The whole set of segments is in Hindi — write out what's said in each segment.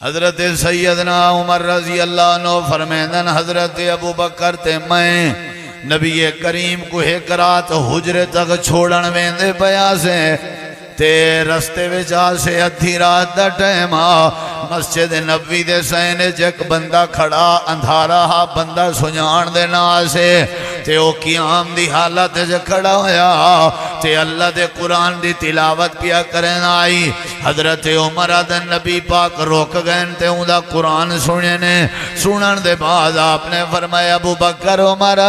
हजरत सैयदना उमर रजी अल्लाह अन्हु फरमांदन हजरत अबू बकर ते मैं नबी करीम को एक रात हुजरे तक छोड़न वेंदे पया से ते रस्ते विच आसे अद्धी रात दा टाइम मस्जिद नबी दे सैने एक बंदा खड़ा अंधारा हा बंदा सुजान दे नाल से ते ओ क़याम दी हालत च खड़ा होया ते अल्लाह दे कुरान दी तिलावत पिया करन आई। हजरत उमर अदन नबी पाक रोक गए ते उदा कुरान सुने ने। सुनन दे बाद आपने फरमाया अबू बकर उमर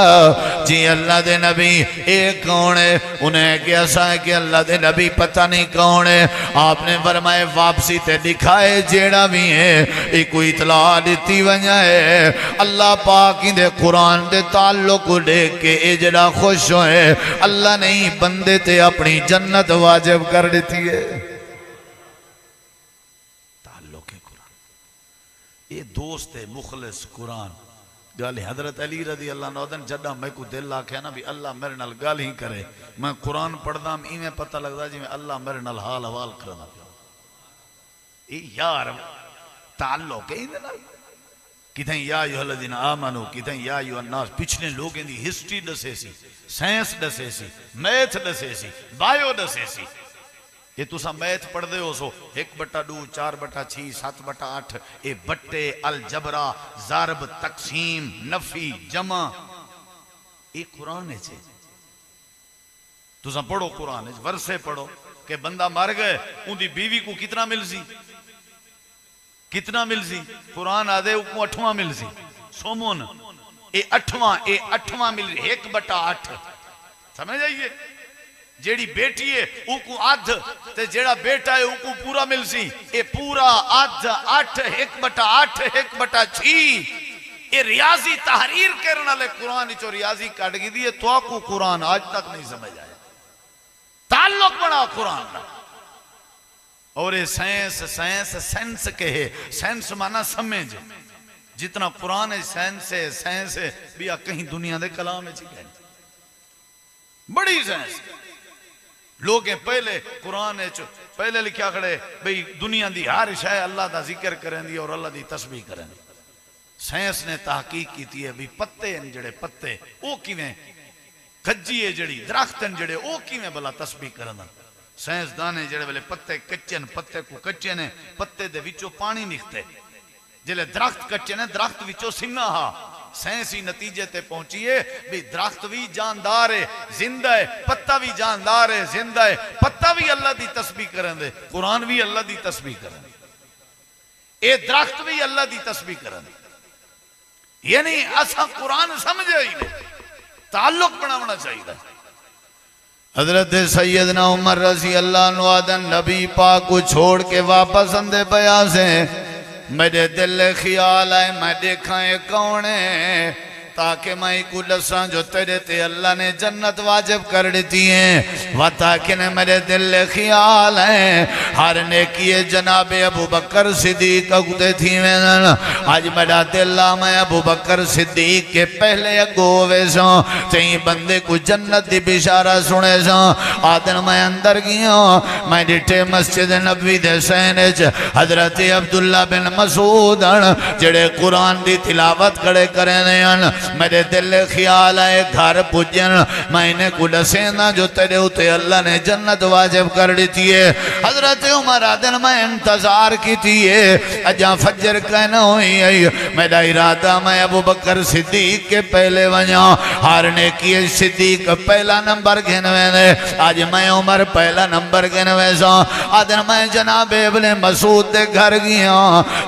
जी अल्लाह दे नबी ए कौन है? उन्हें क्या सा कि अल्लाह दे नबी पता नहीं कौन है। आपने फरमाया वापसी ते दिखाए जेड़ा भी है ये कोई इतला दी वजह है अल्लाह पाक दे कुरान दे ताल्लुक को देख के ए जड़ा खुश होए अल्लाह नहीं बंदे ते अपनी जन्नत वाजिब कर दी है। ताल्लुक है कुरान ये दोस्त है मुखलिस कुरान गल हजरत अली रदी अल्लाह नौदन जदा मैं को दिल आख्या ना भी अल्लाह मेरे नाल गल ही करे मैं कुरान पढ़दा इवें पता लगदा जिवें अल्लाह मेरे नाल हाल हवाल करदा ए यार ताल्लुक है इहदे नाल कितें या अय्युहल्लज़ीना आमनू कितें या अय्युहन्नास पिछले लोगों की हिस्ट्री दसे सी साइंस दसे सी मैथ दसे सी बायो दसे सी ये तुसा मैथ पढ़ते हो सो 1/2 4/6 7/8 ये बट्टे अलजबरा ज़रब तकसीम नफी जमा ये कुरान है तुसा पढ़ो कुरान वर्षे पढ़ो कि बंदा मर गए उनकी बीवी को कितना मिलसी कितना मिलसी कुरान आदे उनको 8वां मिलसी सोमोन ये 8वां मिल 1/8 समझ आइए जेड़ी बेटी है उनको आध ते जेड़ा बेटा है उनको पूरा मिलसी ये पूरा आध 8 1/8 1/6 ये रियाजी तहरीर करने वाले कुरान चो रियाजी कट गई दी तो को कुरान आज तक नहीं समझ आया ताल्लुक बना कुरान ना। और ये साइंस के है साइंस माना समझ जितना कुरान है साइंस है भी कहीं दुनिया के कलाम है बड़ी साइंस लोग पहले कुरान पहले लिखा खड़े भाई दुनिया की हर शय अल्लाह का जिक्र करें दी और अल्लाह की तस्बीह करें। साइंस ने तहकीक की है भी पत्ते जड़े पत्ते वो किवें खज्जी है जड़ी दरख्त जड़े वो किवें भला तस्बीह करें। साइंसदान है जेड़े वेले पत्ते कच्चे पत्ते को कच्चे ने पत्ते दे विचों पानी निकते जिले दरख्त कच्चे ने दरख्त विचों सिंगा हा साइंसी नतीजे ते पहुंची है भी दरख्त भी जानदार है जिंदा है पत्ता भी जानदार है जिंदा है पत्ता भी अल्लाह की तस्बीह करें दे कुरान भी अल्लाह की तस्बीह करें ये दरख्त भी अल्लाह की तस्बीह करें यानी असा कुरान समझे ही नहीं ताल्लुक बनाना चाहिए। हजरत सैयदना उमर रजी अल्लाह अन्हु नबी पाक को छोड़ के वापस आंदे पया से मेरे दिल ख्याल है मैं देखा है कौन है ताकि मैं को दसा जो तेरे ते अल्लाह ने जन्नत वाजिब कर दी है व ताकि ने मेरे दिल ख्याल है हर ने किए जनाबे अबू बकर सिद्दीक अगुते थी वेन आज मेरा दिल मैं अबू बकर सिद्दीक के पहले अगो वे सो तई बंदे को जन्नत दी बिशारा सुने सो आदन मैं अंदर गया मैं डिटे मस्जिद नबी दे सहने च हजरत अब्दुल्ला बिन मसूद जेड़े कुरान दी तिलावत खड़े करे मेरे दिल ख्याल है घर पुजन मैंने को दसे ना जो तेरे उते अल्लाह ने जन्नत वाजिब कर दी है। हजरत उमर आदन मैं इंतजार की थी अजा फजर कहना हुई मेरा इरादा मैं अबू बकर सिद्दीक के पहले वजा हारने की सिद्दीक पहला नंबर गिनवे ने आज मैं उमर पहला नंबर गिनवे सा आदन मैं जनाब इब्ने मसूद के घर गया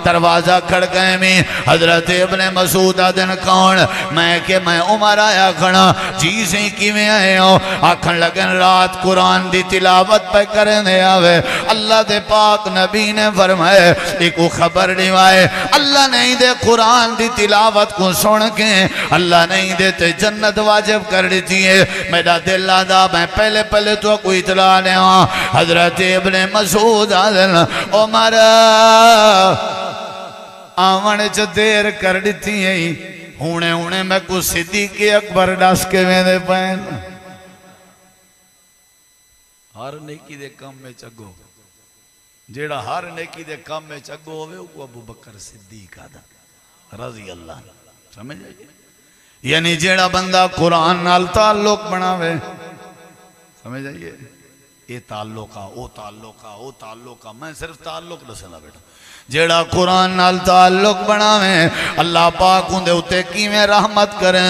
दरवाजा खड़काए में हजरत इब्ने मसूद आदन कौन मैं के मैं उमर आया खड़ा जी से किवें आए हो आखन लगन रात कुरान दी तिलावत पे करने आवे अल्लाह दे पाक नबी ने फरमाए इको खबर दिवाए अल्लाह नहीं दे कुरान दी तिलावत को सुन के अल्लाह नहीं दे ते जन्नत वाजिब कर दी है। मेरा दिल आदा मैं पहले पहले तो कोई इतला नहीं हजरत इब्ने मसूद आदन उमर आवन च देर कर दी है हुणे हुणे मैं को सिद्दीक अकबर दस के वेंदे पैन हर नेकी दे काम में चगो जेड़ा हर नेकी दे काम में अगो होवे वो अबू बकर सिद्दीक आदा रजी अल्लाह। समझ आइए? यानी जेड़ा बंदा कुरान नाल ताल्लुक बनावे, समझ आइए, ये ताल्लुक आ ओ ताल्लुक आ ओ ताल्लुक आ, मैं सिर्फ ताल्लुक दसना बेटा। जेड़ा कुरान नाल ताल्लुक बनावे अल्लाह पाक उंदे उत्ते किवें रहमत करे।